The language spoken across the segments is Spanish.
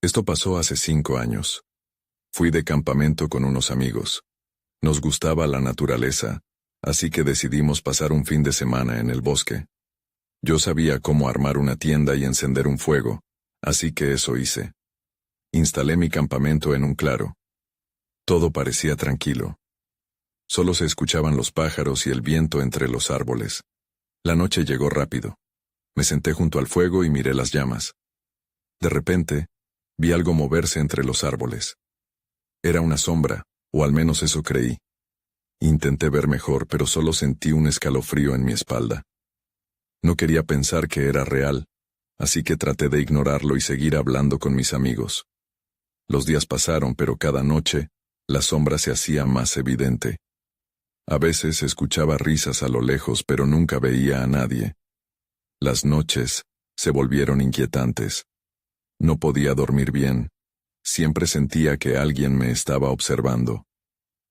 Esto pasó hace 5 años. Fui de campamento con unos amigos. Nos gustaba la naturaleza, así que decidimos pasar un fin de semana en el bosque. Yo sabía cómo armar una tienda y encender un fuego, así que eso hice. Instalé mi campamento en un claro. Todo parecía tranquilo. Solo se escuchaban los pájaros y el viento entre los árboles. La noche llegó rápido. Me senté junto al fuego y miré las llamas. De repente, vi algo moverse entre los árboles. Era una sombra, o al menos eso creí. Intenté ver mejor, pero solo sentí un escalofrío en mi espalda. No quería pensar que era real, así que traté de ignorarlo y seguir hablando con mis amigos. Los días pasaron, pero cada noche, la sombra se hacía más evidente. A veces escuchaba risas a lo lejos, pero nunca veía a nadie. Las noches se volvieron inquietantes. No podía dormir bien. Siempre sentía que alguien me estaba observando.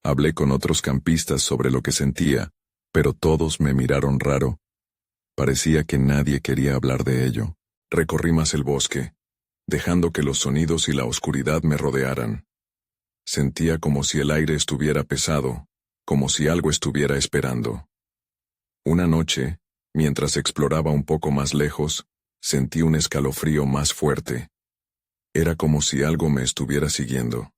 Hablé con otros campistas sobre lo que sentía, pero todos me miraron raro. Parecía que nadie quería hablar de ello. Recorrí más el bosque, dejando que los sonidos y la oscuridad me rodearan. Sentía como si el aire estuviera pesado, como si algo estuviera esperando. Una noche, mientras exploraba un poco más lejos, sentí un escalofrío más fuerte. Era como si algo me estuviera siguiendo.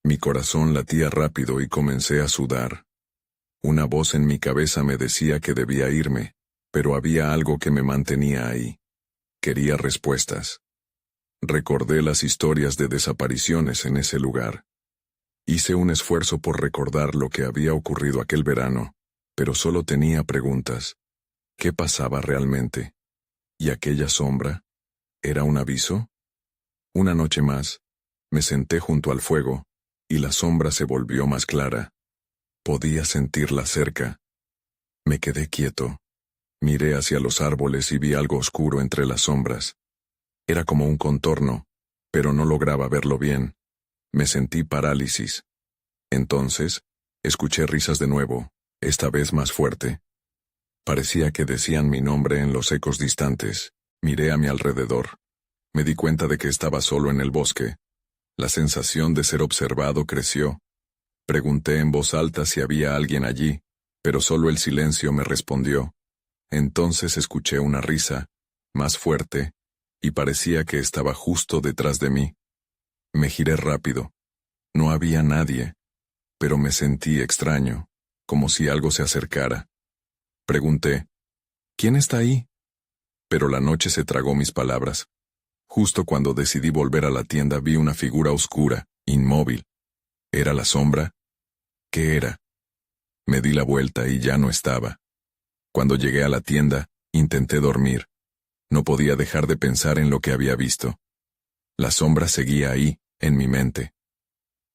Mi corazón latía rápido y comencé a sudar. Una voz en mi cabeza me decía que debía irme, pero había algo que me mantenía ahí. Quería respuestas. Recordé las historias de desapariciones en ese lugar. Hice un esfuerzo por recordar lo que había ocurrido aquel verano, pero solo tenía preguntas. ¿Qué pasaba realmente? ¿Y aquella sombra? ¿Era un aviso? Una noche más, me senté junto al fuego, y la sombra se volvió más clara. Podía sentirla cerca. Me quedé quieto. Miré hacia los árboles y vi algo oscuro entre las sombras. Era como un contorno, pero no lograba verlo bien. Me sentí parálisis. Entonces, escuché risas de nuevo, esta vez más fuerte. Parecía que decían mi nombre en los ecos distantes. Miré a mi alrededor. Me di cuenta de que estaba solo en el bosque. La sensación de ser observado creció. Pregunté en voz alta si había alguien allí, pero solo el silencio me respondió. Entonces escuché una risa, más fuerte, y parecía que estaba justo detrás de mí. Me giré rápido. No había nadie, pero me sentí extraño, como si algo se acercara. Pregunté, ¿quién está ahí? Pero la noche se tragó mis palabras. Justo cuando decidí volver a la tienda vi una figura oscura, inmóvil. ¿Era la sombra? ¿Qué era? Me di la vuelta y ya no estaba. Cuando llegué a la tienda, intenté dormir. No podía dejar de pensar en lo que había visto. La sombra seguía ahí, en mi mente.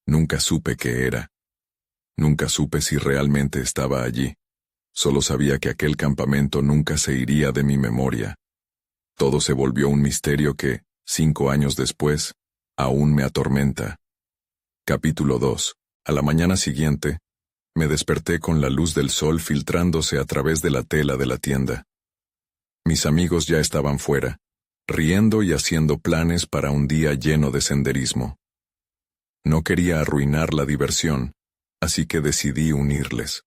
Nunca supe qué era. Nunca supe si realmente estaba allí. Solo sabía que aquel campamento nunca se iría de mi memoria. Todo se volvió un misterio que, 5 años después, aún me atormenta. Capítulo 2. A la mañana siguiente, me desperté con la luz del sol filtrándose a través de la tela de la tienda. Mis amigos ya estaban fuera, riendo y haciendo planes para un día lleno de senderismo. No quería arruinar la diversión, así que decidí unirles.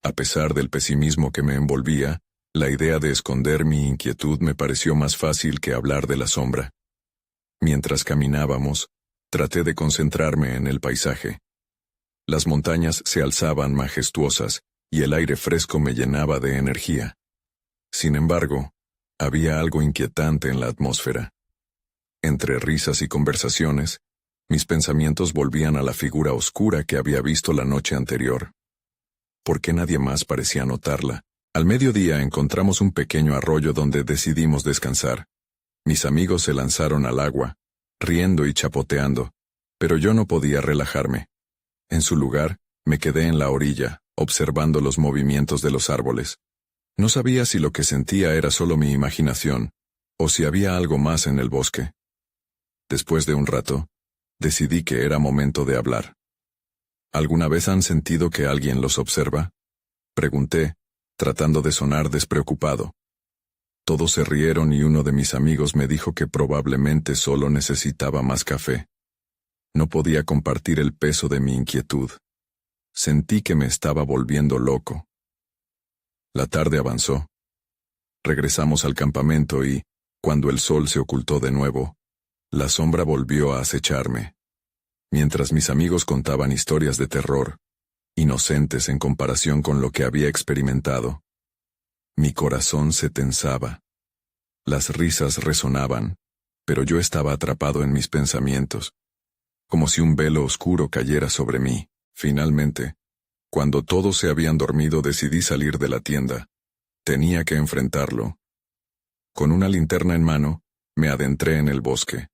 A pesar del pesimismo que me envolvía, la idea de esconder mi inquietud me pareció más fácil que hablar de la sombra. Mientras caminábamos, traté de concentrarme en el paisaje. Las montañas se alzaban majestuosas, y el aire fresco me llenaba de energía. Sin embargo, había algo inquietante en la atmósfera. Entre risas y conversaciones, mis pensamientos volvían a la figura oscura que había visto la noche anterior. ¿Por qué nadie más parecía notarla? Al mediodía encontramos un pequeño arroyo donde decidimos descansar. Mis amigos se lanzaron al agua, riendo y chapoteando, pero yo no podía relajarme. En su lugar, me quedé en la orilla, observando los movimientos de los árboles. No sabía si lo que sentía era solo mi imaginación, o si había algo más en el bosque. Después de un rato, decidí que era momento de hablar. ¿Alguna vez han sentido que alguien los observa? Pregunté, tratando de sonar despreocupado. Todos se rieron y uno de mis amigos me dijo que probablemente solo necesitaba más café. No podía compartir el peso de mi inquietud. Sentí que me estaba volviendo loco. La tarde avanzó. Regresamos al campamento y, cuando el sol se ocultó de nuevo, la sombra volvió a acecharme. Mientras mis amigos contaban historias de terror, inocentes en comparación con lo que había experimentado, mi corazón se tensaba. Las risas resonaban, pero yo estaba atrapado en mis pensamientos, como si un velo oscuro cayera sobre mí. Finalmente, cuando todos se habían dormido, decidí salir de la tienda. Tenía que enfrentarlo. Con una linterna en mano, me adentré en el bosque.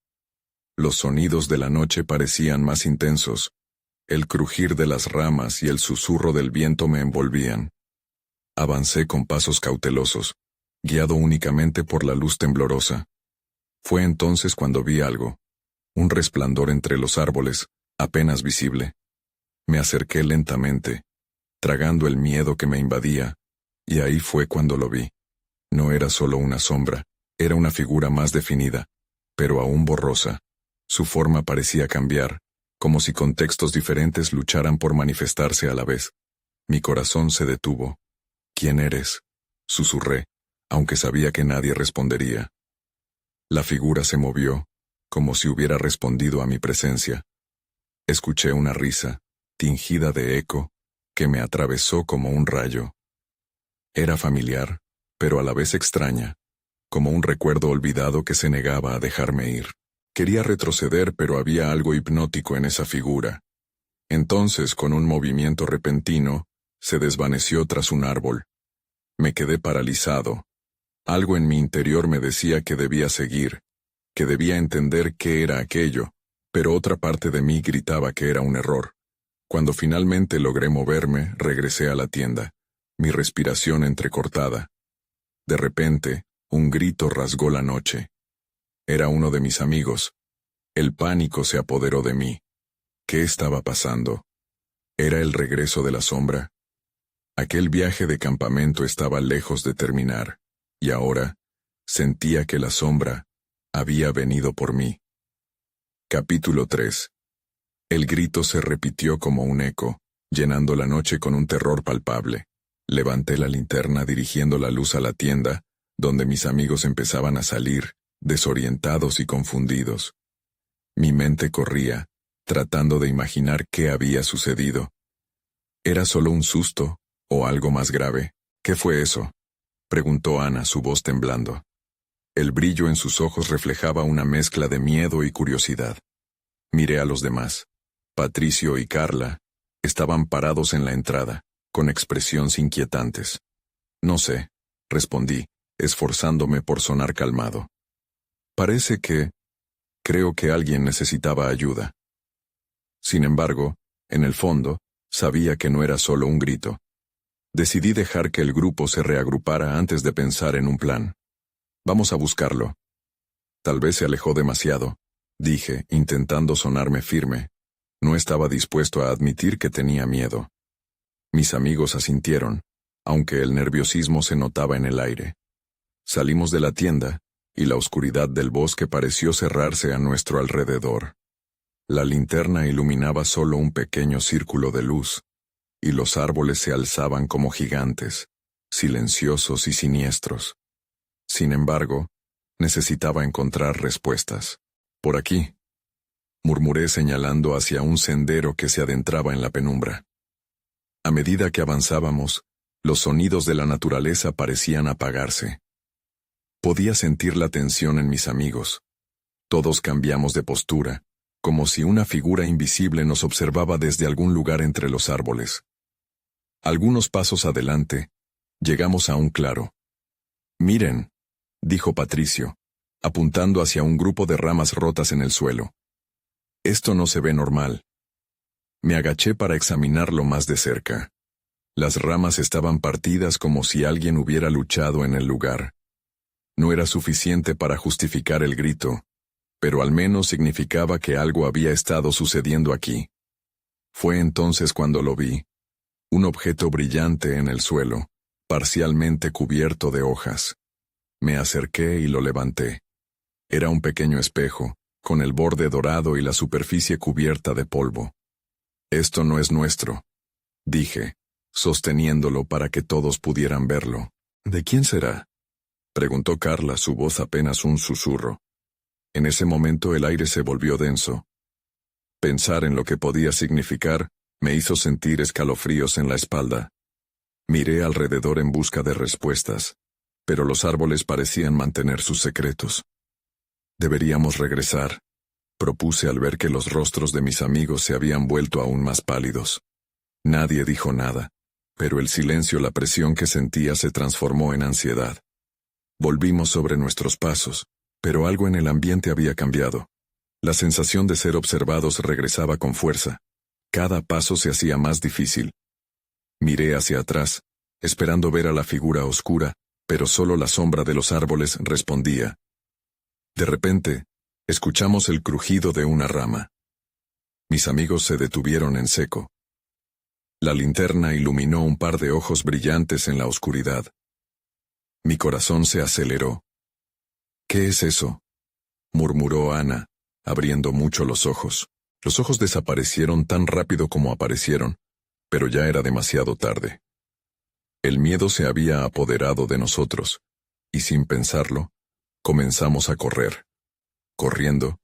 Los sonidos de la noche parecían más intensos. El crujir de las ramas y el susurro del viento me envolvían. Avancé con pasos cautelosos, guiado únicamente por la luz temblorosa. Fue entonces cuando vi algo, un resplandor entre los árboles, apenas visible. Me acerqué lentamente, tragando el miedo que me invadía, y ahí fue cuando lo vi. No era solo una sombra, era una figura más definida, pero aún borrosa. Su forma parecía cambiar, como si contextos diferentes lucharan por manifestarse a la vez. Mi corazón se detuvo. ¿Quién eres?, susurré, aunque sabía que nadie respondería. La figura se movió, como si hubiera respondido a mi presencia. Escuché una risa, tingida de eco, que me atravesó como un rayo. Era familiar, pero a la vez extraña, como un recuerdo olvidado que se negaba a dejarme ir. Quería retroceder, pero había algo hipnótico en esa figura. Entonces, con un movimiento repentino, se desvaneció tras un árbol. Me quedé paralizado. Algo en mi interior me decía que debía seguir, que debía entender qué era aquello, pero otra parte de mí gritaba que era un error. Cuando finalmente logré moverme, regresé a la tienda, mi respiración entrecortada. De repente, un grito rasgó la noche. Era uno de mis amigos. El pánico se apoderó de mí. ¿Qué estaba pasando? ¿Era el regreso de la sombra? Aquel viaje de campamento estaba lejos de terminar, y ahora sentía que la sombra había venido por mí. Capítulo 3. El grito se repitió como un eco, llenando la noche con un terror palpable. Levanté la linterna dirigiendo la luz a la tienda, donde mis amigos empezaban a salir, desorientados y confundidos. Mi mente corría, tratando de imaginar qué había sucedido. ¿Era solo un susto, o algo más grave? ¿Qué fue eso?, preguntó Ana, su voz temblando. El brillo en sus ojos reflejaba una mezcla de miedo y curiosidad. Miré a los demás. Patricio y Carla estaban parados en la entrada, con expresiones inquietantes. No sé, respondí, esforzándome por sonar calmado. Creo que alguien necesitaba ayuda. Sin embargo, en el fondo, sabía que no era solo un grito. Decidí dejar que el grupo se reagrupara antes de pensar en un plan. Vamos a buscarlo. Tal vez se alejó demasiado, dije, intentando sonarme firme. No estaba dispuesto a admitir que tenía miedo. Mis amigos asintieron, aunque el nerviosismo se notaba en el aire. Salimos de la tienda, y la oscuridad del bosque pareció cerrarse a nuestro alrededor. La linterna iluminaba solo un pequeño círculo de luz, y los árboles se alzaban como gigantes, silenciosos y siniestros. Sin embargo, necesitaba encontrar respuestas. Por aquí, murmuré señalando hacia un sendero que se adentraba en la penumbra. A medida que avanzábamos, los sonidos de la naturaleza parecían apagarse. Podía sentir la tensión en mis amigos. Todos cambiamos de postura, como si una figura invisible nos observaba desde algún lugar entre los árboles. Algunos pasos adelante, llegamos a un claro. «Miren», dijo Patricio, apuntando hacia un grupo de ramas rotas en el suelo. «Esto no se ve normal». Me agaché para examinarlo más de cerca. Las ramas estaban partidas como si alguien hubiera luchado en el lugar. No era suficiente para justificar el grito, pero al menos significaba que algo había estado sucediendo aquí. Fue entonces cuando lo vi. Un objeto brillante en el suelo, parcialmente cubierto de hojas. Me acerqué y lo levanté. Era un pequeño espejo, con el borde dorado y la superficie cubierta de polvo. Esto no es nuestro, dije, sosteniéndolo para que todos pudieran verlo. ¿De quién será?, preguntó Carla, su voz apenas un susurro. En ese momento el aire se volvió denso. Pensar en lo que podía significar me hizo sentir escalofríos en la espalda. Miré alrededor en busca de respuestas, pero los árboles parecían mantener sus secretos. Deberíamos regresar, propuse al ver que los rostros de mis amigos se habían vuelto aún más pálidos. Nadie dijo nada, pero el silencio, la presión que sentía se transformó en ansiedad. Volvimos sobre nuestros pasos, pero algo en el ambiente había cambiado. La sensación de ser observados regresaba con fuerza. Cada paso se hacía más difícil. Miré hacia atrás, esperando ver a la figura oscura, pero solo la sombra de los árboles respondía. De repente, escuchamos el crujido de una rama. Mis amigos se detuvieron en seco. La linterna iluminó un par de ojos brillantes en la oscuridad. Mi corazón se aceleró. ¿Qué es eso?, murmuró Ana, abriendo mucho los ojos. Los ojos desaparecieron tan rápido como aparecieron, pero ya era demasiado tarde. El miedo se había apoderado de nosotros, y sin pensarlo, comenzamos a correr. Corriendo,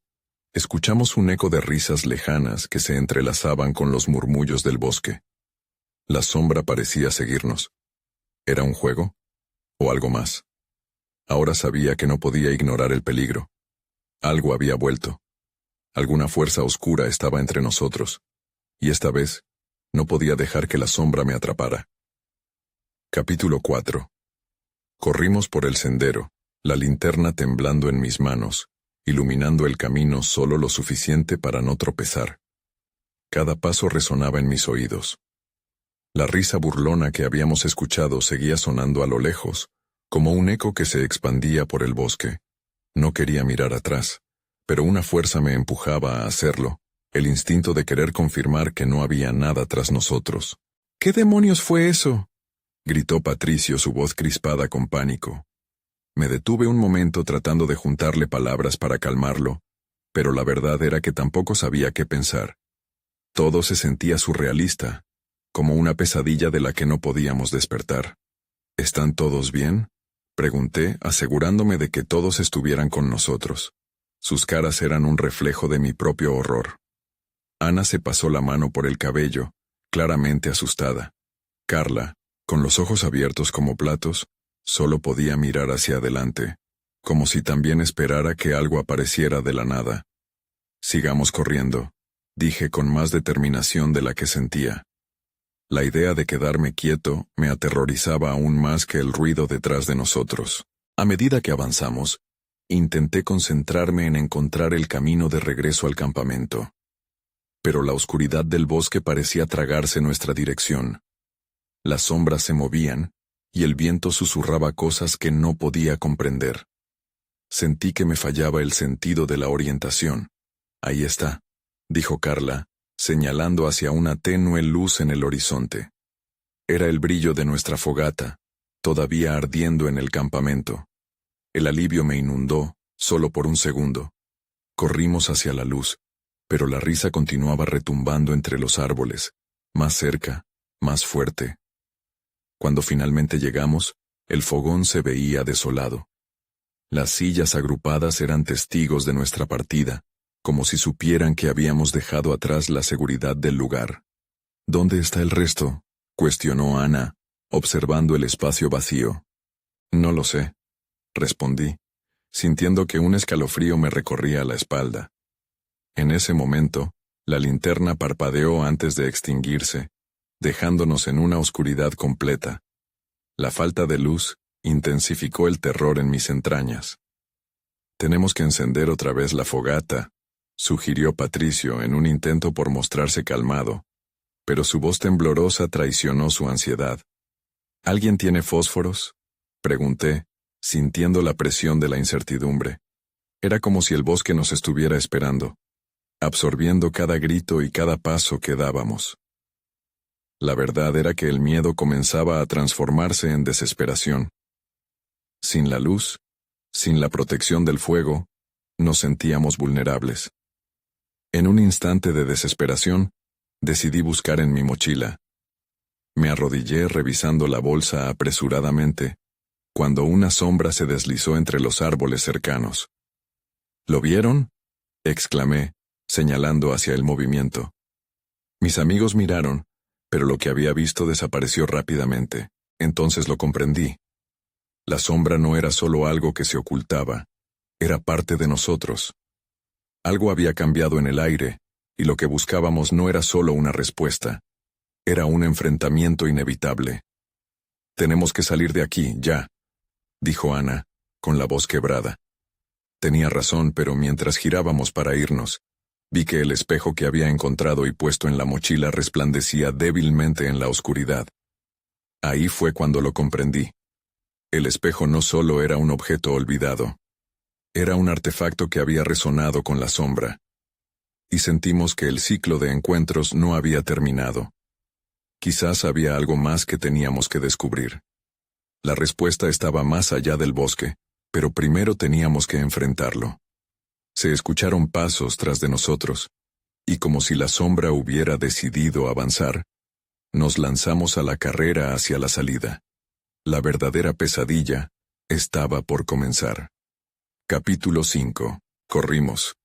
escuchamos un eco de risas lejanas que se entrelazaban con los murmullos del bosque. La sombra parecía seguirnos. ¿Era un juego? ¿O algo más? Ahora sabía que no podía ignorar el peligro. Algo había vuelto. Alguna fuerza oscura estaba entre nosotros, y esta vez no podía dejar que la sombra me atrapara. Capítulo 4. Corrimos por el sendero, la linterna temblando en mis manos, iluminando el camino solo lo suficiente para no tropezar. Cada paso resonaba en mis oídos. La risa burlona que habíamos escuchado seguía sonando a lo lejos, como un eco que se expandía por el bosque. No quería mirar atrás, pero una fuerza me empujaba a hacerlo, el instinto de querer confirmar que no había nada tras nosotros. ¿Qué demonios fue eso?, gritó Patricio, su voz crispada con pánico. Me detuve un momento tratando de juntarle palabras para calmarlo, pero la verdad era que tampoco sabía qué pensar. Todo se sentía surrealista, como una pesadilla de la que no podíamos despertar. ¿Están todos bien?, pregunté, asegurándome de que todos estuvieran con nosotros. Sus caras eran un reflejo de mi propio horror. Ana se pasó la mano por el cabello, claramente asustada. Carla, con los ojos abiertos como platos, solo podía mirar hacia adelante, como si también esperara que algo apareciera de la nada. Sigamos corriendo, dije con más determinación de la que sentía. La idea de quedarme quieto me aterrorizaba aún más que el ruido detrás de nosotros. A medida que avanzamos, intenté concentrarme en encontrar el camino de regreso al campamento. Pero la oscuridad del bosque parecía tragarse nuestra dirección. Las sombras se movían, y el viento susurraba cosas que no podía comprender. Sentí que me fallaba el sentido de la orientación. Ahí está, dijo Carla, señalando hacia una tenue luz en el horizonte. Era el brillo de nuestra fogata, todavía ardiendo en el campamento. El alivio me inundó, solo por un segundo. Corrimos hacia la luz, pero la risa continuaba retumbando entre los árboles, más cerca, más fuerte. Cuando finalmente llegamos, el fogón se veía desolado. Las sillas agrupadas eran testigos de nuestra partida, como si supieran que habíamos dejado atrás la seguridad del lugar. ¿Dónde está el resto?, cuestionó Ana, observando el espacio vacío. No lo sé, respondí, sintiendo que un escalofrío me recorría la espalda. En ese momento, la linterna parpadeó antes de extinguirse, dejándonos en una oscuridad completa. La falta de luz intensificó el terror en mis entrañas. Tenemos que encender otra vez la fogata, sugirió Patricio en un intento por mostrarse calmado, pero su voz temblorosa traicionó su ansiedad. ¿Alguien tiene fósforos?, pregunté, sintiendo la presión de la incertidumbre. Era como si el bosque nos estuviera esperando, absorbiendo cada grito y cada paso que dábamos. La verdad era que el miedo comenzaba a transformarse en desesperación. Sin la luz, Sin la protección del fuego, nos sentíamos vulnerables. En un instante de desesperación, decidí buscar en mi mochila. Me arrodillé revisando la bolsa apresuradamente, cuando una sombra se deslizó entre los árboles cercanos. ¿Lo vieron?, exclamé, señalando hacia el movimiento. Mis amigos miraron, pero lo que había visto desapareció rápidamente. Entonces lo comprendí. La sombra no era solo algo que se ocultaba, era parte de nosotros. Algo había cambiado en el aire, y lo que buscábamos no era solo una respuesta, era un enfrentamiento inevitable. «Tenemos que salir de aquí, ya», dijo Ana, con la voz quebrada. Tenía razón, pero mientras girábamos para irnos, vi que el espejo que había encontrado y puesto en la mochila resplandecía débilmente en la oscuridad. Ahí fue cuando lo comprendí. El espejo no solo era un objeto olvidado, era un artefacto que había resonado con la sombra. Y sentimos que el ciclo de encuentros no había terminado. Quizás había algo más que teníamos que descubrir. La respuesta estaba más allá del bosque, pero primero teníamos que enfrentarlo. Se escucharon pasos tras de nosotros, y como si la sombra hubiera decidido avanzar, nos lanzamos a la carrera hacia la salida. La verdadera pesadilla estaba por comenzar. Capítulo 5. Corrimos.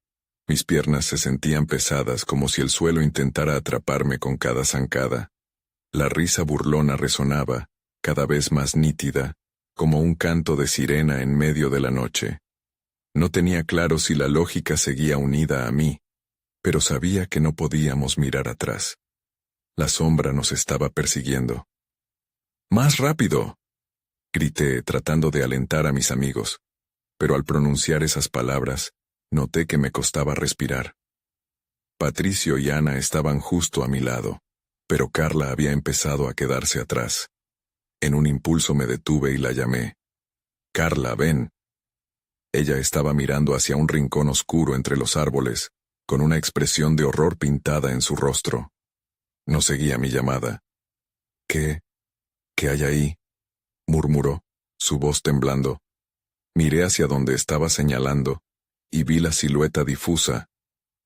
Mis piernas se sentían pesadas como si el suelo intentara atraparme con cada zancada. La risa burlona resonaba, cada vez más nítida, como un canto de sirena en medio de la noche. No tenía claro si la lógica seguía unida a mí, pero sabía que no podíamos mirar atrás. La sombra nos estaba persiguiendo. ¡Más rápido!, grité tratando de alentar a mis amigos, pero al pronunciar esas palabras, noté que me costaba respirar. Patricio y Ana estaban justo a mi lado, pero Carla había empezado a quedarse atrás. En un impulso me detuve y la llamé. «Carla, ven». Ella estaba mirando hacia un rincón oscuro entre los árboles, con una expresión de horror pintada en su rostro. No seguía mi llamada. «¿Qué hay ahí?», murmuró, su voz temblando. Miré hacia donde estaba señalando, y vi la silueta difusa,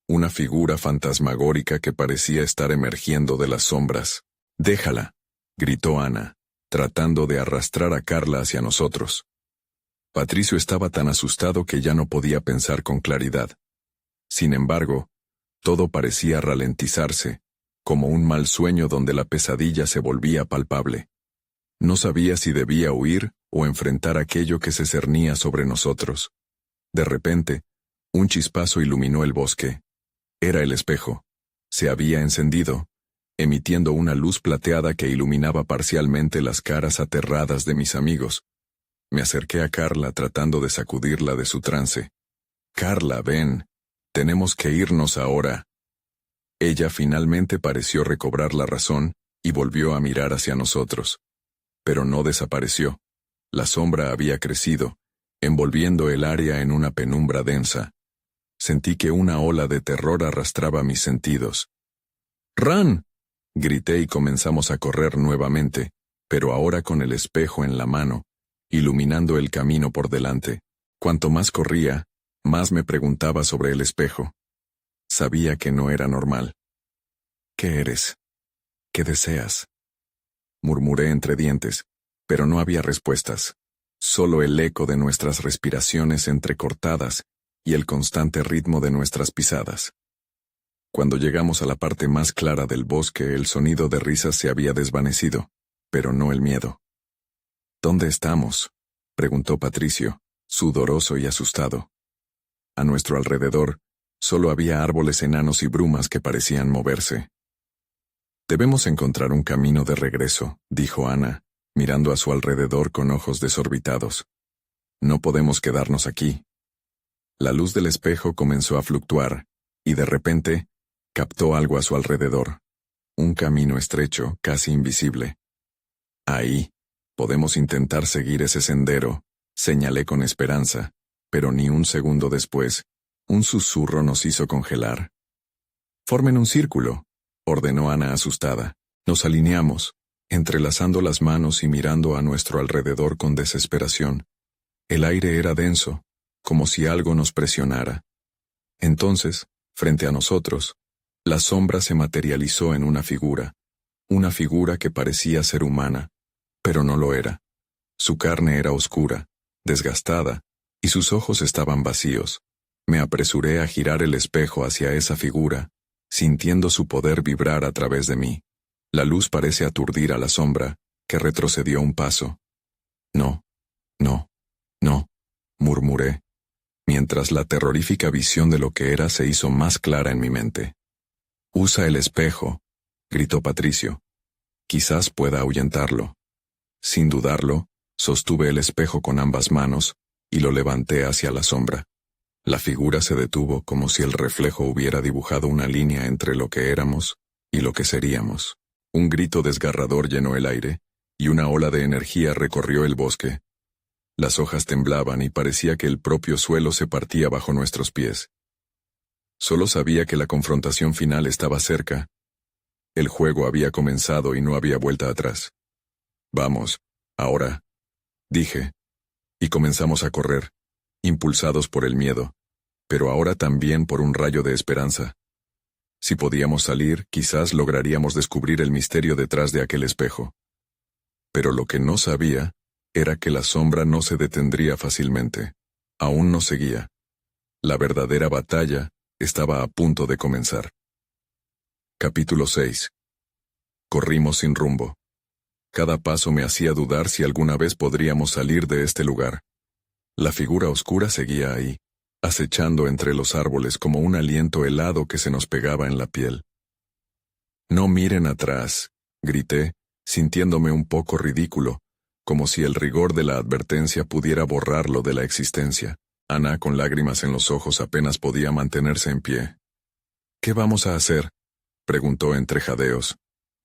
una figura fantasmagórica que parecía estar emergiendo de las sombras. «Déjala», gritó Ana, tratando de arrastrar a Carla hacia nosotros. Patricio estaba tan asustado que ya no podía pensar con claridad. Sin embargo, todo parecía ralentizarse, como un mal sueño donde la pesadilla se volvía palpable. No sabía si debía huir o enfrentar aquello que se cernía sobre nosotros. De repente, un chispazo iluminó el bosque. Era el espejo. Se había encendido, emitiendo una luz plateada que iluminaba parcialmente las caras aterradas de mis amigos. Me acerqué a Carla tratando de sacudirla de su trance. «Carla, ven. Tenemos que irnos ahora». Ella finalmente pareció recobrar la razón y volvió a mirar hacia nosotros. Pero no desapareció. La sombra había crecido, envolviendo el área en una penumbra densa. Sentí que una ola de terror arrastraba mis sentidos. «¡Run!», grité y comenzamos a correr nuevamente, pero ahora con el espejo en la mano, iluminando el camino por delante. Cuanto más corría, más me preguntaba sobre el espejo. Sabía que no era normal. «¿Qué eres? ¿Qué deseas?», murmuré entre dientes, pero no había respuestas. Solo el eco de nuestras respiraciones entrecortadas y el constante ritmo de nuestras pisadas. Cuando llegamos a la parte más clara del bosque, el sonido de risas se había desvanecido, pero no el miedo. «¿Dónde estamos?», preguntó Patricio, sudoroso y asustado. A nuestro alrededor, solo había árboles enanos y brumas que parecían moverse. «Debemos encontrar un camino de regreso», dijo Ana, mirando a su alrededor con ojos desorbitados. «No podemos quedarnos aquí». La luz del espejo comenzó a fluctuar, y de repente, captó algo a su alrededor. Un camino estrecho, casi invisible. «Ahí, podemos intentar seguir ese sendero», señalé con esperanza, pero ni un segundo después, un susurro nos hizo congelar. «Formen un círculo», ordenó Ana asustada. Nos alineamos, entrelazando las manos y mirando a nuestro alrededor con desesperación. El aire era denso, como si algo nos presionara. Entonces, frente a nosotros, la sombra se materializó en una figura que parecía ser humana, pero no lo era. Su carne era oscura, desgastada, y sus ojos estaban vacíos. Me apresuré a girar el espejo hacia esa figura, sintiendo su poder vibrar a través de mí. La luz parece aturdir a la sombra, que retrocedió un paso. No, no, no, murmuré, mientras la terrorífica visión de lo que era se hizo más clara en mi mente. «Usa el espejo», gritó Patricio. «Quizás pueda ahuyentarlo». Sin dudarlo, sostuve el espejo con ambas manos y lo levanté hacia la sombra. La figura se detuvo como si el reflejo hubiera dibujado una línea entre lo que éramos y lo que seríamos. Un grito desgarrador llenó el aire, y una ola de energía recorrió el bosque. Las hojas temblaban y parecía que el propio suelo se partía bajo nuestros pies. Solo sabía que la confrontación final estaba cerca. El juego había comenzado y no había vuelta atrás. «Vamos, ahora», dije, y comenzamos a correr, impulsados por el miedo, pero ahora también por un rayo de esperanza. Si podíamos salir, quizás lograríamos descubrir el misterio detrás de aquel espejo. Pero lo que no sabía era que la sombra no se detendría fácilmente. Aún nos seguía. La verdadera batalla estaba a punto de comenzar. Capítulo 6. Corrimos sin rumbo. Cada paso me hacía dudar si alguna vez podríamos salir de este lugar. La figura oscura seguía ahí, acechando entre los árboles como un aliento helado que se nos pegaba en la piel. «No miren atrás», grité, sintiéndome un poco ridículo, como si el rigor de la advertencia pudiera borrarlo de la existencia. Ana, con lágrimas en los ojos, apenas podía mantenerse en pie. «¿Qué vamos a hacer?», preguntó entre jadeos,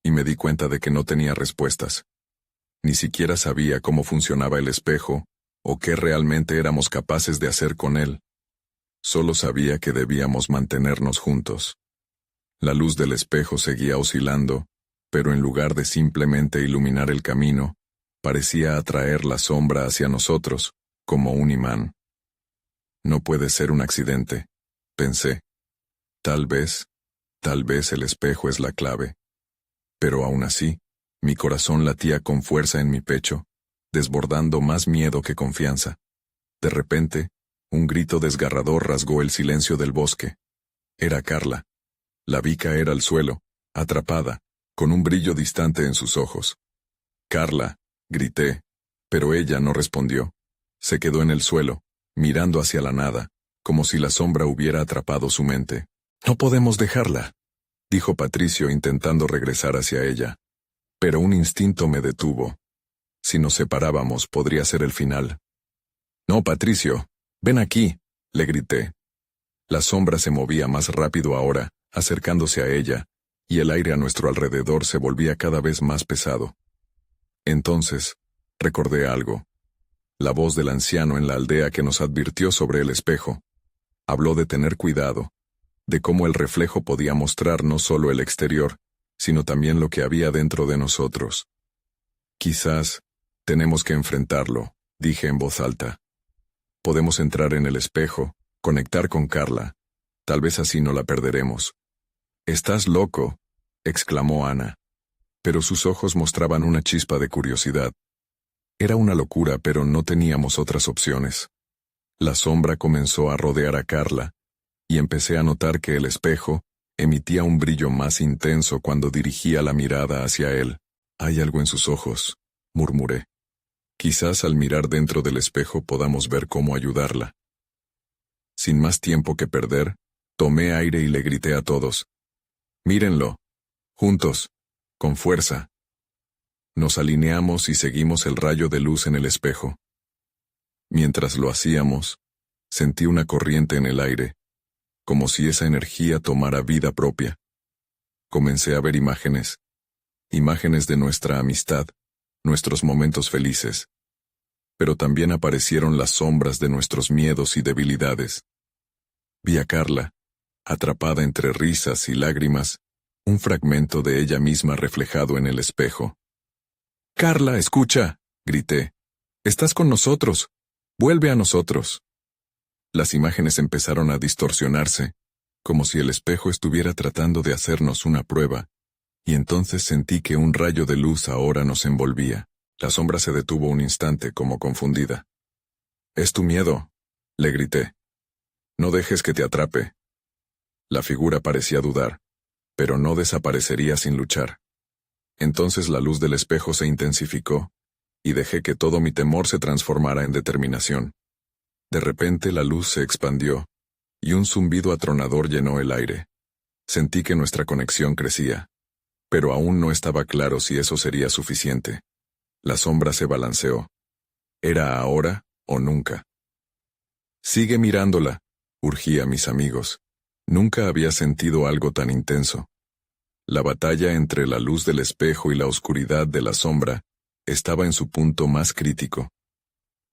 y me di cuenta de que no tenía respuestas. Ni siquiera sabía cómo funcionaba el espejo, o qué realmente éramos capaces de hacer con él. Solo sabía que debíamos mantenernos juntos. La luz del espejo seguía oscilando, pero en lugar de simplemente iluminar el camino, parecía atraer la sombra hacia nosotros, como un imán. «No puede ser un accidente», pensé. Tal vez el espejo es la clave. Pero aún así, mi corazón latía con fuerza en mi pecho, desbordando más miedo que confianza. De repente, un grito desgarrador rasgó el silencio del bosque. Era Carla. La vi caer al suelo, atrapada, con un brillo distante en sus ojos. «Carla», grité, pero ella no respondió. Se quedó en el suelo, mirando hacia la nada, como si la sombra hubiera atrapado su mente. «No podemos dejarla», dijo Patricio intentando regresar hacia ella. Pero un instinto me detuvo. Si nos separábamos, podría ser el final. «No, Patricio, ven aquí», le grité. La sombra se movía más rápido ahora, acercándose a ella, y el aire a nuestro alrededor se volvía cada vez más pesado. Entonces, recordé algo. La voz del anciano en la aldea que nos advirtió sobre el espejo. Habló de tener cuidado, de cómo el reflejo podía mostrar no solo el exterior, sino también lo que había dentro de nosotros. «Quizás tenemos que enfrentarlo», dije en voz alta. «Podemos entrar en el espejo, conectar con Carla. Tal vez así no la perderemos». «Estás loco», exclamó Ana. Pero sus ojos mostraban una chispa de curiosidad. Era una locura, pero no teníamos otras opciones. La sombra comenzó a rodear a Carla, y empecé a notar que el espejo emitía un brillo más intenso cuando dirigía la mirada hacia él. «Hay algo en sus ojos», murmuré. «Quizás al mirar dentro del espejo podamos ver cómo ayudarla». Sin más tiempo que perder, tomé aire y le grité a todos: «Mírenlo. Juntos. Con fuerza». Nos alineamos y seguimos el rayo de luz en el espejo. Mientras lo hacíamos, sentí una corriente en el aire, como si esa energía tomara vida propia. Comencé a ver imágenes de nuestra amistad, nuestros momentos felices. Pero también aparecieron las sombras de nuestros miedos y debilidades. Vi a Carla, atrapada entre risas y lágrimas, un fragmento de ella misma reflejado en el espejo. «Carla, escucha», grité. «Estás con nosotros. Vuelve a nosotros. Las imágenes empezaron a distorsionarse, como si el espejo estuviera tratando de hacernos una prueba, y entonces sentí que un rayo de luz ahora nos envolvía. La sombra se detuvo un instante como confundida. «Es tu miedo», le grité. «No dejes que te atrape». La figura parecía dudar, pero no desaparecería sin luchar. Entonces la luz del espejo se intensificó, y dejé que todo mi temor se transformara en determinación. De repente la luz se expandió, y un zumbido atronador llenó el aire. Sentí que nuestra conexión crecía, pero aún no estaba claro si eso sería suficiente. La sombra se balanceó. ¿Era ahora o nunca? «Sigue mirándola», urgí a mis amigos. Nunca había sentido algo tan intenso. La batalla entre la luz del espejo y la oscuridad de la sombra estaba en su punto más crítico.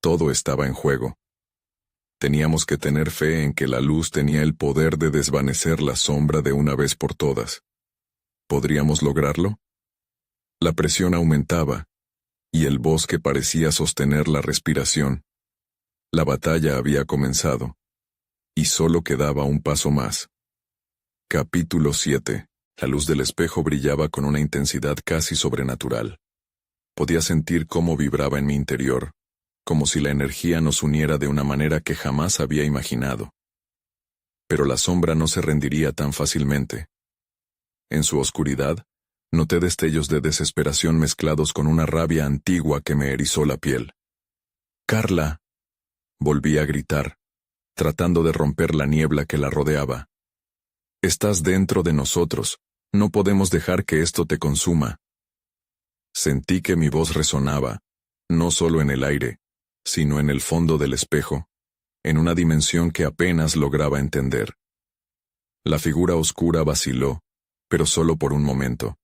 Todo estaba en juego. Teníamos que tener fe en que la luz tenía el poder de desvanecer la sombra de una vez por todas. ¿Podríamos lograrlo? La presión aumentaba, y el bosque parecía sostener la respiración. La batalla había comenzado, y solo quedaba un paso más. Capítulo 7. La luz del espejo brillaba con una intensidad casi sobrenatural. Podía sentir cómo vibraba en mi interior, como si la energía nos uniera de una manera que jamás había imaginado. Pero la sombra no se rendiría tan fácilmente. En su oscuridad, noté destellos de desesperación mezclados con una rabia antigua que me erizó la piel. «¡Carla!», volví a gritar, tratando de romper la niebla que la rodeaba. «Estás dentro de nosotros, no podemos dejar que esto te consuma». Sentí que mi voz resonaba, no solo en el aire, sino en el fondo del espejo, en una dimensión que apenas lograba entender. La figura oscura vaciló, pero solo por un momento.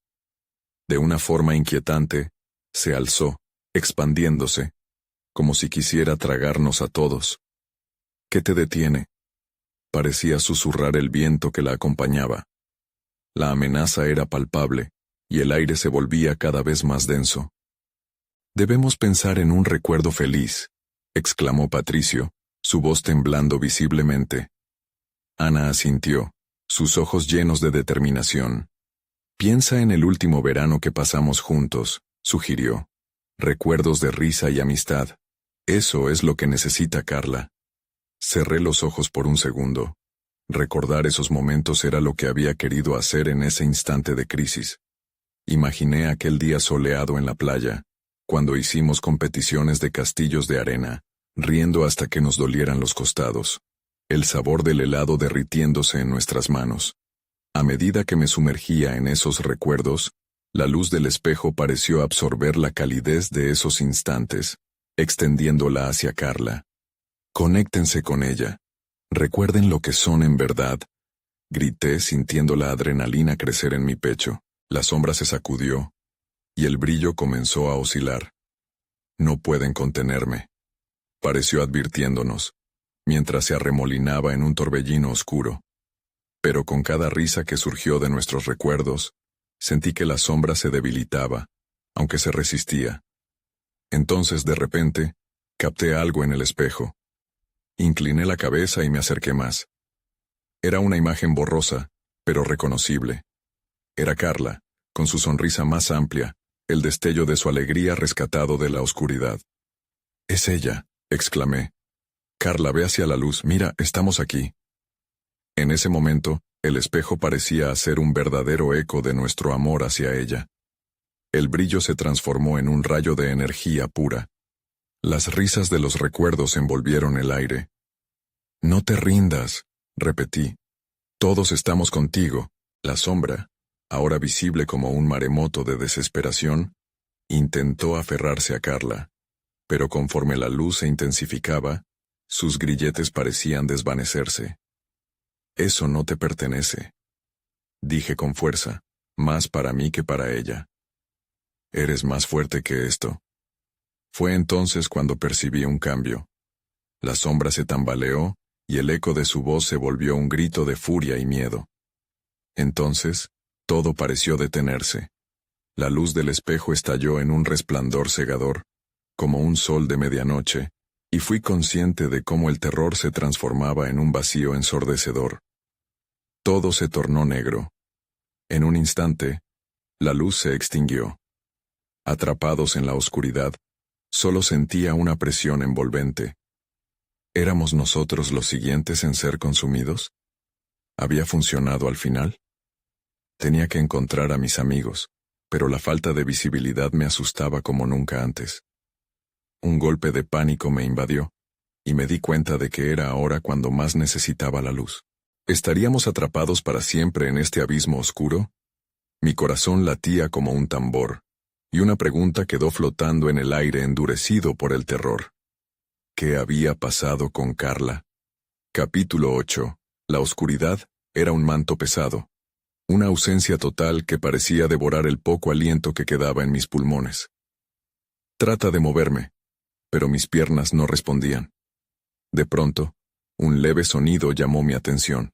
De una forma inquietante, se alzó, expandiéndose, como si quisiera tragarnos a todos. «¿Qué te detiene?», parecía susurrar el viento que la acompañaba. La amenaza era palpable, y el aire se volvía cada vez más denso. «Debemos pensar en un recuerdo feliz», exclamó Patricio, su voz temblando visiblemente. Ana asintió, sus ojos llenos de determinación. «Piensa en el último verano que pasamos juntos», sugirió. «Recuerdos de risa y amistad. Eso es lo que necesita Carla». Cerré los ojos por un segundo. Recordar esos momentos era lo que había querido hacer en ese instante de crisis. Imaginé aquel día soleado en la playa, cuando hicimos competiciones de castillos de arena, riendo hasta que nos dolieran los costados, el sabor del helado derritiéndose en nuestras manos. A medida que me sumergía en esos recuerdos, la luz del espejo pareció absorber la calidez de esos instantes, extendiéndola hacia Carla. «Conéctense con ella. Recuerden lo que son en verdad», grité sintiendo la adrenalina crecer en mi pecho. La sombra se sacudió, y el brillo comenzó a oscilar. «No pueden contenerme», pareció advirtiéndonos, mientras se arremolinaba en un torbellino oscuro. Pero con cada risa que surgió de nuestros recuerdos, sentí que la sombra se debilitaba, aunque se resistía. Entonces, de repente, capté algo en el espejo. Incliné la cabeza y me acerqué más. Era una imagen borrosa, pero reconocible. Era Carla, con su sonrisa más amplia, el destello de su alegría rescatado de la oscuridad. «Es ella», exclamé. «Carla, ve hacia la luz, mira, estamos aquí». En ese momento, el espejo parecía hacer un verdadero eco de nuestro amor hacia ella. El brillo se transformó en un rayo de energía pura. Las risas de los recuerdos envolvieron el aire. «No te rindas», repetí. «Todos estamos contigo». La sombra, ahora visible como un maremoto de desesperación, intentó aferrarse a Carla, pero conforme la luz se intensificaba, sus grilletes parecían desvanecerse. «Eso no te pertenece», dije con fuerza, más para mí que para ella. «Eres más fuerte que esto». Fue entonces cuando percibí un cambio. La sombra se tambaleó, y el eco de su voz se volvió un grito de furia y miedo. Entonces, todo pareció detenerse. La luz del espejo estalló en un resplandor cegador, como un sol de medianoche, y fui consciente de cómo el terror se transformaba en un vacío ensordecedor. Todo se tornó negro. En un instante, la luz se extinguió. Atrapados en la oscuridad, solo sentía una presión envolvente. ¿Éramos nosotros los siguientes en ser consumidos? ¿Había funcionado al final? Tenía que encontrar a mis amigos, pero la falta de visibilidad me asustaba como nunca antes. Un golpe de pánico me invadió, y me di cuenta de que era ahora cuando más necesitaba la luz. ¿Estaríamos atrapados para siempre en este abismo oscuro? Mi corazón latía como un tambor, y una pregunta quedó flotando en el aire endurecido por el terror. ¿Qué había pasado con Carla? Capítulo 8. La oscuridad era un manto pesado. Una ausencia total que parecía devorar el poco aliento que quedaba en mis pulmones. Trata de moverme, pero mis piernas no respondían. De pronto, un leve sonido llamó mi atención.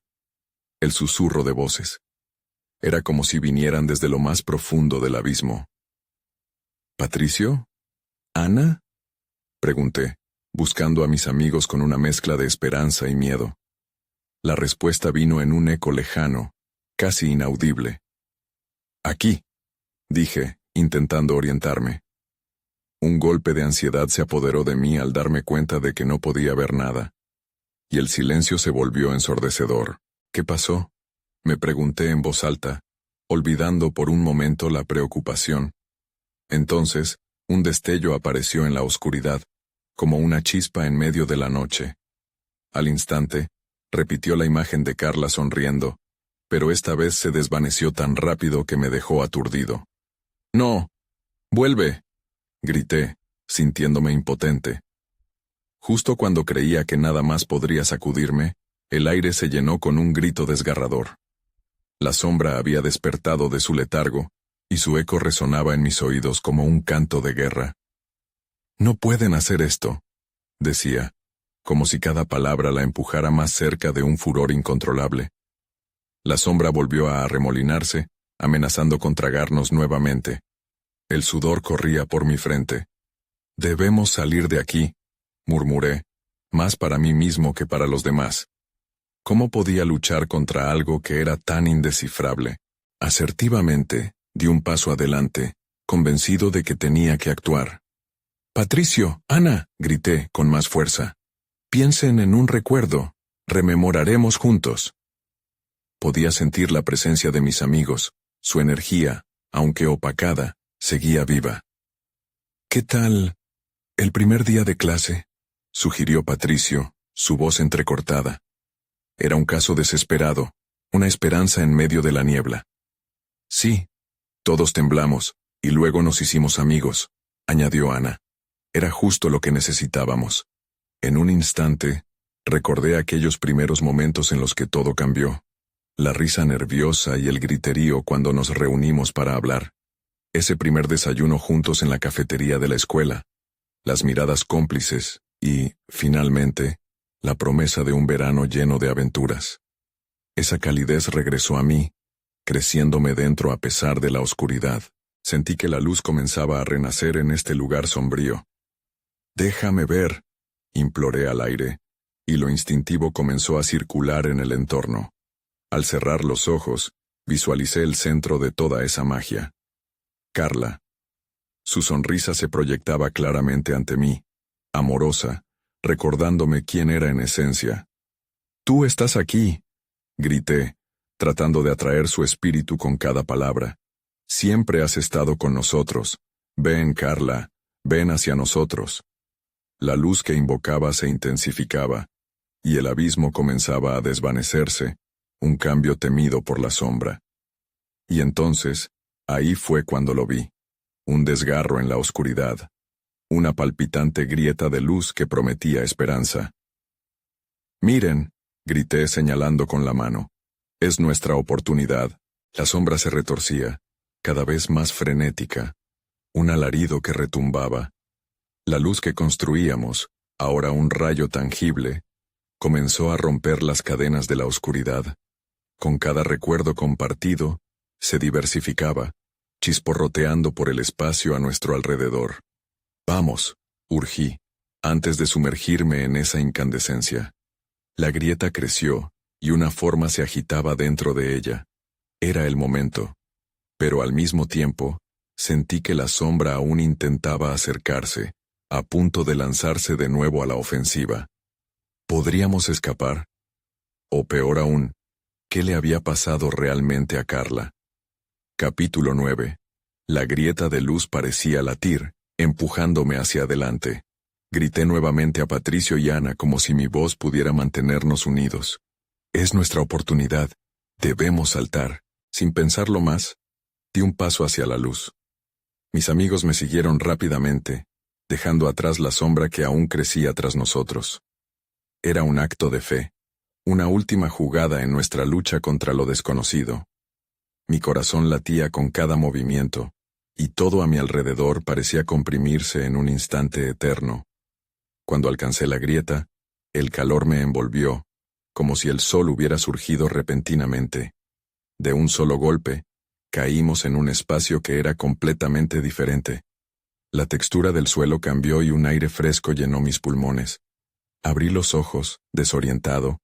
El susurro de voces. Era como si vinieran desde lo más profundo del abismo. ¿Patricio? ¿Ana? Pregunté, buscando a mis amigos con una mezcla de esperanza y miedo. La respuesta vino en un eco lejano, casi inaudible. Aquí, dije, intentando orientarme. Un golpe de ansiedad se apoderó de mí al darme cuenta de que no podía ver nada. Y el silencio se volvió ensordecedor. ¿Qué pasó? Me pregunté en voz alta, olvidando por un momento la preocupación. Entonces, un destello apareció en la oscuridad, como una chispa en medio de la noche. Al instante, repitió la imagen de Carla sonriendo, pero esta vez se desvaneció tan rápido que me dejó aturdido. ¡No! ¡Vuelve!, grité, sintiéndome impotente. Justo cuando creía que nada más podría sacudirme, el aire se llenó con un grito desgarrador. La sombra había despertado de su letargo, y su eco resonaba en mis oídos como un canto de guerra. «No pueden hacer esto», decía, como si cada palabra la empujara más cerca de un furor incontrolable. La sombra volvió a arremolinarse, amenazando con tragarnos nuevamente. El sudor corría por mi frente. «Debemos salir de aquí», murmuré, más para mí mismo que para los demás. ¿Cómo podía luchar contra algo que era tan indescifrable? Asertivamente, di un paso adelante, convencido de que tenía que actuar. «Patricio, Ana», grité con más fuerza. «Piensen en un recuerdo. Rememoraremos juntos». Podía sentir la presencia de mis amigos, su energía, aunque opacada, seguía viva. «¿Qué tal el primer día de clase?», sugirió Patricio, su voz entrecortada. Era un caso desesperado, una esperanza en medio de la niebla. «Sí». Todos temblamos, y luego nos hicimos amigos, añadió Ana. Era justo lo que necesitábamos. En un instante, recordé aquellos primeros momentos en los que todo cambió. La risa nerviosa y el griterío cuando nos reunimos para hablar. Ese primer desayuno juntos en la cafetería de la escuela. Las miradas cómplices y, finalmente, la promesa de un verano lleno de aventuras. Esa calidez regresó a mí, creciéndome dentro a pesar de la oscuridad. Sentí que la luz comenzaba a renacer en este lugar sombrío. «Déjame ver», imploré al aire, y lo instintivo comenzó a circular en el entorno. Al cerrar los ojos, visualicé el centro de toda esa magia. Carla. Su sonrisa se proyectaba claramente ante mí, amorosa, recordándome quién era en esencia. «Tú estás aquí», grité, tratando de atraer su espíritu con cada palabra. «Siempre has estado con nosotros. Ven, Carla, ven hacia nosotros». La luz que invocaba se intensificaba, y el abismo comenzaba a desvanecerse, un cambio temido por la sombra. Y entonces, ahí fue cuando lo vi. Un desgarro en la oscuridad. Una palpitante grieta de luz que prometía esperanza. «Miren», grité señalando con la mano. «Es nuestra oportunidad». La sombra se retorcía, cada vez más frenética. Un alarido que retumbaba. La luz que construíamos, ahora un rayo tangible, comenzó a romper las cadenas de la oscuridad. Con cada recuerdo compartido, se diversificaba, chisporroteando por el espacio a nuestro alrededor. «Vamos», urgí, antes de sumergirme en esa incandescencia. La grieta creció, y una forma se agitaba dentro de ella. Era el momento. Pero al mismo tiempo, sentí que la sombra aún intentaba acercarse, a punto de lanzarse de nuevo a la ofensiva. ¿Podríamos escapar? O peor aún, ¿qué le había pasado realmente a Carla? Capítulo 9. La grieta de luz parecía latir, empujándome hacia adelante. Grité nuevamente a Patricio y Ana como si mi voz pudiera mantenernos unidos. Es nuestra oportunidad. Debemos saltar. Sin pensarlo más, di un paso hacia la luz. Mis amigos me siguieron rápidamente, dejando atrás la sombra que aún crecía tras nosotros. Era un acto de fe, una última jugada en nuestra lucha contra lo desconocido. Mi corazón latía con cada movimiento, y todo a mi alrededor parecía comprimirse en un instante eterno. Cuando alcancé la grieta, el calor me envolvió, como si el sol hubiera surgido repentinamente. De un solo golpe, caímos en un espacio que era completamente diferente. La textura del suelo cambió y un aire fresco llenó mis pulmones. Abrí los ojos, desorientado,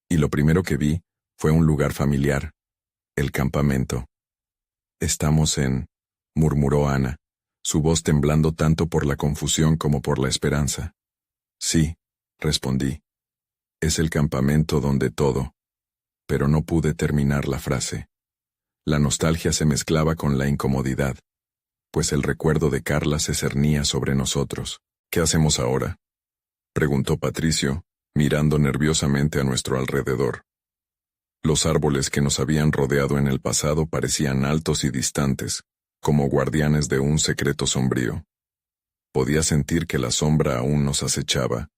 y lo primero que vi fue un lugar familiar, el campamento. «Estamos en», murmuró Ana, su voz temblando tanto por la confusión como por la esperanza. «Sí», respondí. «Es el campamento donde todo». Pero no pude terminar la frase. La nostalgia se mezclaba con la incomodidad, pues el recuerdo de Carla se cernía sobre nosotros. «¿Qué hacemos ahora?», preguntó Patricio, mirando nerviosamente a nuestro alrededor. Los árboles que nos habían rodeado en el pasado parecían altos y distantes, como guardianes de un secreto sombrío. Podía sentir que la sombra aún nos acechaba,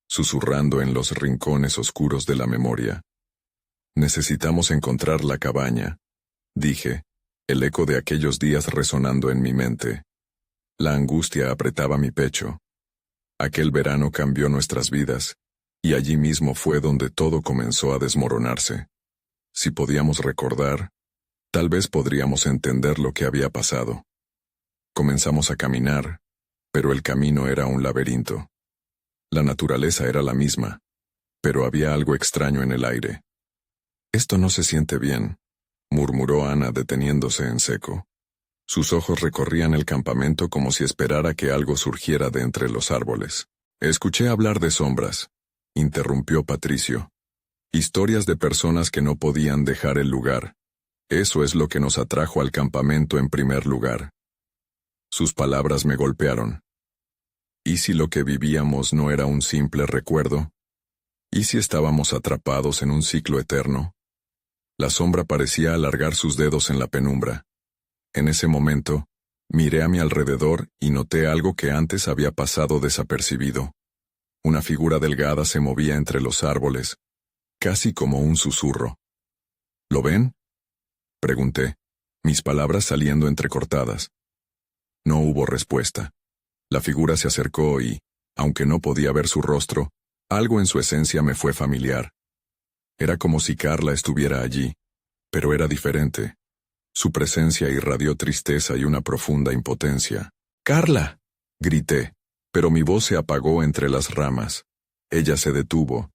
susurrando en los rincones oscuros de la memoria. «Necesitamos encontrar la cabaña», dije, el eco de aquellos días resonando en mi mente. La angustia apretaba mi pecho. Aquel verano cambió nuestras vidas, y allí mismo fue donde todo comenzó a desmoronarse. Si podíamos recordar, tal vez podríamos entender lo que había pasado. Comenzamos a caminar, pero el camino era un laberinto. La naturaleza era la misma, pero había algo extraño en el aire. «Esto no se siente bien», murmuró Ana deteniéndose en seco. Sus ojos recorrían el campamento como si esperara que algo surgiera de entre los árboles. «Escuché hablar de sombras», interrumpió Patricio. «Historias de personas que no podían dejar el lugar. Eso es lo que nos atrajo al campamento en primer lugar». Sus palabras me golpearon. ¿Y si lo que vivíamos no era un simple recuerdo? ¿Y si estábamos atrapados en un ciclo eterno? La sombra parecía alargar sus dedos en la penumbra. En ese momento, miré a mi alrededor y noté algo que antes había pasado desapercibido. Una figura delgada se movía entre los árboles, casi como un susurro. «¿Lo ven?», pregunté, mis palabras saliendo entrecortadas. No hubo respuesta. La figura se acercó y, aunque no podía ver su rostro, algo en su esencia me fue familiar. Era como si Carla estuviera allí, pero era diferente. Su presencia irradió tristeza y una profunda impotencia. «¡Carla!», grité, pero mi voz se apagó entre las ramas. Ella se detuvo,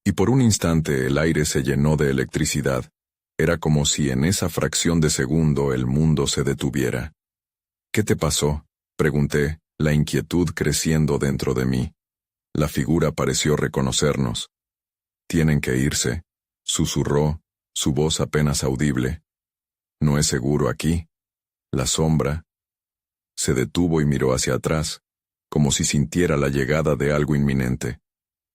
y por un instante el aire se llenó de electricidad. Era como si en esa fracción de segundo el mundo se detuviera. «¿Qué te pasó?», pregunté, la inquietud creciendo dentro de mí. La figura pareció reconocernos. «Tienen que irse», susurró, su voz apenas audible. «No es seguro aquí». La sombra se detuvo y miró hacia atrás, como si sintiera la llegada de algo inminente.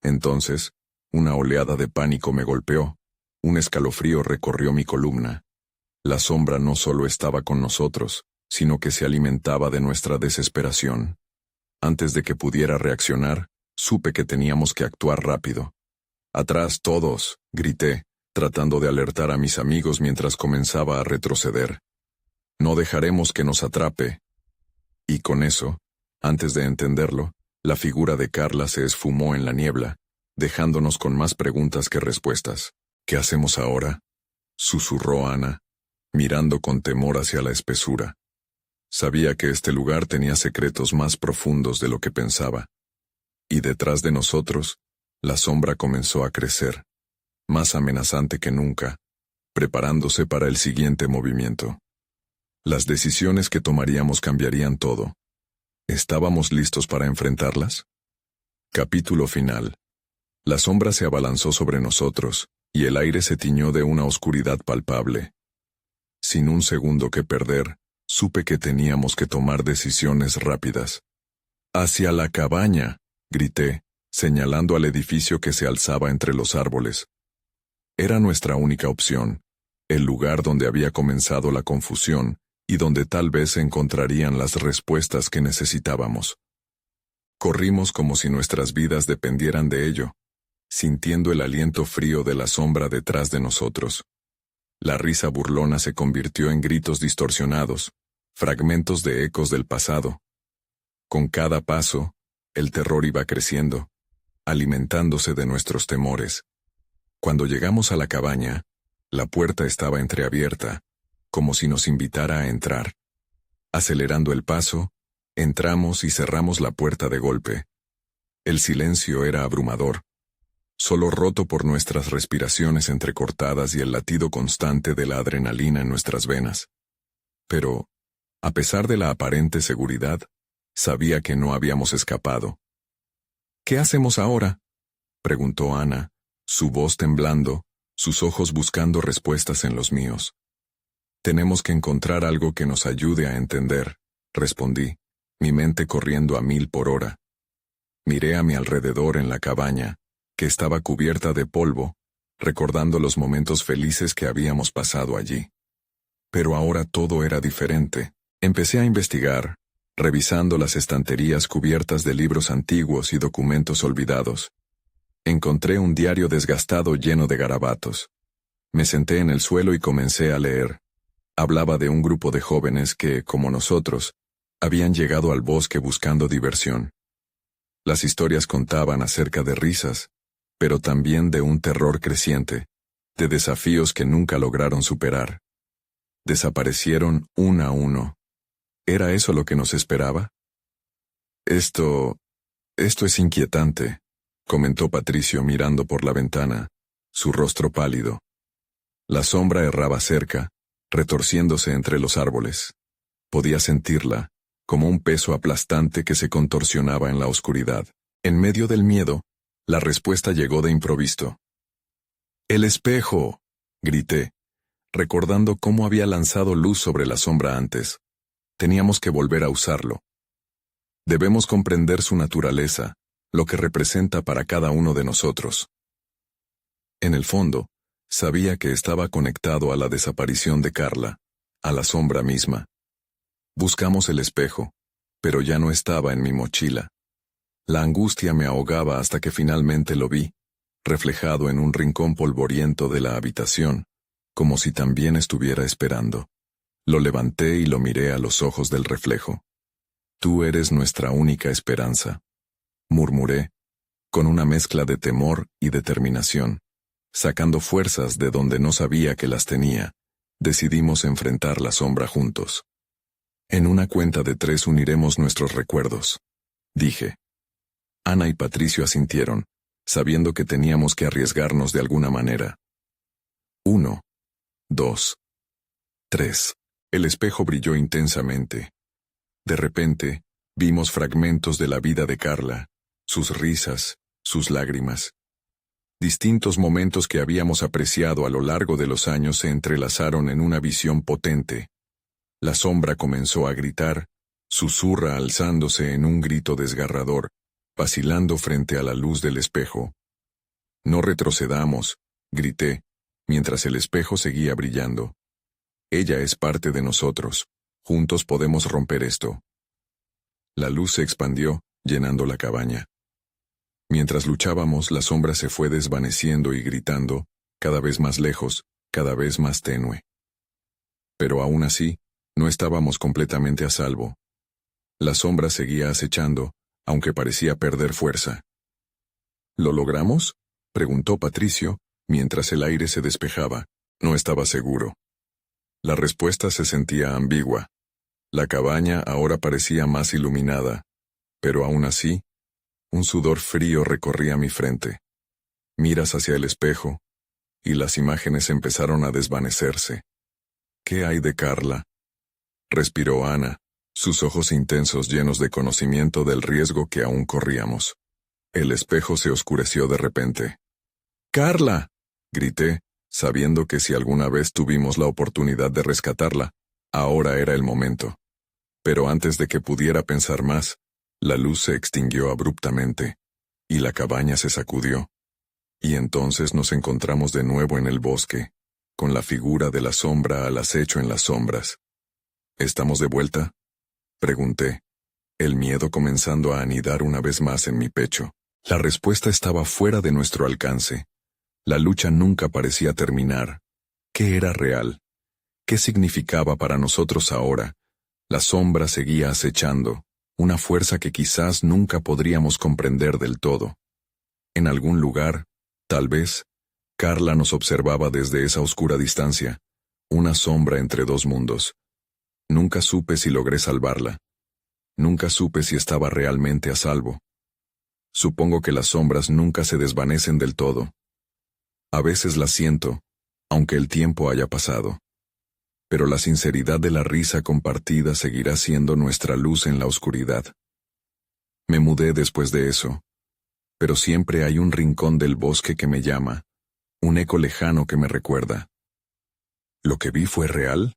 Entonces, una oleada de pánico me golpeó. Un escalofrío recorrió mi columna. La sombra no solo estaba con nosotros, sino que se alimentaba de nuestra desesperación. Antes de que pudiera reaccionar, supe que teníamos que actuar rápido. «¡Atrás todos!», grité, tratando de alertar a mis amigos mientras comenzaba a retroceder. «No dejaremos que nos atrape». Y con eso, antes de entenderlo, la figura de Carla se esfumó en la niebla, dejándonos con más preguntas que respuestas. «¿Qué hacemos ahora?», susurró Ana, mirando con temor hacia la espesura. Sabía que este lugar tenía secretos más profundos de lo que pensaba. y detrás de nosotros, la sombra comenzó a crecer, más amenazante que nunca, preparándose para el siguiente movimiento. Las decisiones que tomaríamos cambiarían todo. ¿Estábamos listos para enfrentarlas? Capítulo final. La sombra se abalanzó sobre nosotros, y el aire se tiñó de una oscuridad palpable. Sin un segundo que perder, supe que teníamos que tomar decisiones rápidas. «¡Hacia la cabaña!», grité, señalando al edificio que se alzaba entre los árboles. Era nuestra única opción, el lugar donde había comenzado la confusión y donde tal vez se encontrarían las respuestas que necesitábamos. Corrimos como si nuestras vidas dependieran de ello, sintiendo el aliento frío de la sombra detrás de nosotros. La risa burlona se convirtió en gritos distorsionados, fragmentos de ecos del pasado. Con cada paso, el terror iba creciendo, alimentándose de nuestros temores. Cuando llegamos a la cabaña, la puerta estaba entreabierta, como si nos invitara a entrar. Acelerando el paso, entramos y cerramos la puerta de golpe. El silencio era abrumador, solo roto por nuestras respiraciones entrecortadas y el latido constante de la adrenalina en nuestras venas. Pero, a pesar de la aparente seguridad, sabía que no habíamos escapado. «¿Qué hacemos ahora?», preguntó Ana, su voz temblando, sus ojos buscando respuestas en los míos. «Tenemos que encontrar algo que nos ayude a entender», respondí, mi mente corriendo a 1000 por hora. Miré a mi alrededor en la cabaña, que estaba cubierta de polvo, recordando los momentos felices que habíamos pasado allí. Pero ahora todo era diferente. Empecé a investigar, revisando las estanterías cubiertas de libros antiguos y documentos olvidados. Encontré un diario desgastado lleno de garabatos. Me senté en el suelo y comencé a leer. Hablaba de un grupo de jóvenes que, como nosotros, habían llegado al bosque buscando diversión. Las historias contaban acerca de risas, pero también de un terror creciente, de desafíos que nunca lograron superar. Desaparecieron uno a uno. ¿Era eso lo que nos esperaba? Esto es inquietante», comentó Patricio mirando por la ventana, su rostro pálido. La sombra erraba cerca, retorciéndose entre los árboles. Podía sentirla, como un peso aplastante que se contorsionaba en la oscuridad. En medio del miedo, la respuesta llegó de improviso. «¡El espejo!», grité, recordando cómo había lanzado luz sobre la sombra antes. Teníamos que volver a usarlo. Debemos comprender su naturaleza, lo que representa para cada uno de nosotros. En el fondo, sabía que estaba conectado a la desaparición de Carla, a la sombra misma. Buscamos el espejo, pero ya no estaba en mi mochila. La angustia me ahogaba hasta que finalmente lo vi, reflejado en un rincón polvoriento de la habitación, como si también estuviera esperando. Lo levanté y lo miré a los ojos del reflejo. «Tú eres nuestra única esperanza», murmuré, con una mezcla de temor y determinación. Sacando fuerzas de donde no sabía que las tenía, decidimos enfrentar la sombra juntos. «En una cuenta de 3 uniremos nuestros recuerdos», dije. Ana y Patricio asintieron, sabiendo que teníamos que arriesgarnos de alguna manera. 1, 2, 3. El espejo brilló intensamente. De repente, vimos fragmentos de la vida de Carla, sus risas, sus lágrimas. Distintos momentos que habíamos apreciado a lo largo de los años se entrelazaron en una visión potente. La sombra comenzó a gritar, susurra alzándose en un grito desgarrador, vacilando frente a la luz del espejo. «No retrocedamos», grité, mientras el espejo seguía brillando. «Ella es parte de nosotros. Juntos podemos romper esto». La luz se expandió, llenando la cabaña. Mientras luchábamos, la sombra se fue desvaneciendo y gritando, cada vez más lejos, cada vez más tenue. Pero aún así, no estábamos completamente a salvo. La sombra seguía acechando, aunque parecía perder fuerza. «¿Lo logramos?», preguntó Patricio, mientras el aire se despejaba. No estaba seguro. La respuesta se sentía ambigua. La cabaña ahora parecía más iluminada, pero aún así, Un sudor frío recorría mi frente. Miras hacia el espejo, y las imágenes empezaron a desvanecerse. ¿Qué hay de Carla? Respiró Ana, sus ojos intensos llenos de conocimiento del riesgo que aún corríamos. El espejo se oscureció de repente. ¡Carla!, grité, sabiendo que si alguna vez tuvimos la oportunidad de rescatarla, ahora era el momento. Pero antes de que pudiera pensar más, la luz se extinguió abruptamente, y la cabaña se sacudió. Y entonces nos encontramos de nuevo en el bosque, con la figura de la sombra al acecho en las sombras. ¿Estamos de vuelta?, pregunté, el miedo comenzando a anidar una vez más en mi pecho. La respuesta estaba fuera de nuestro alcance. La lucha nunca parecía terminar. ¿Qué era real? ¿Qué significaba para nosotros ahora? La sombra seguía acechando, una fuerza que quizás nunca podríamos comprender del todo. En algún lugar, tal vez, Carla nos observaba desde esa oscura distancia, una sombra entre dos mundos. Nunca supe si logré salvarla. Nunca supe si estaba realmente a salvo. Supongo que las sombras nunca se desvanecen del todo. A veces las siento, aunque el tiempo haya pasado. Pero la sinceridad de la risa compartida seguirá siendo nuestra luz en la oscuridad. Me mudé después de eso, pero siempre hay un rincón del bosque que me llama, un eco lejano que me recuerda. ¿Lo que vi fue real?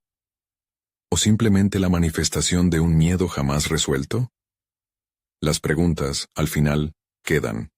¿O simplemente la manifestación de un miedo jamás resuelto? Las preguntas, al final, quedan.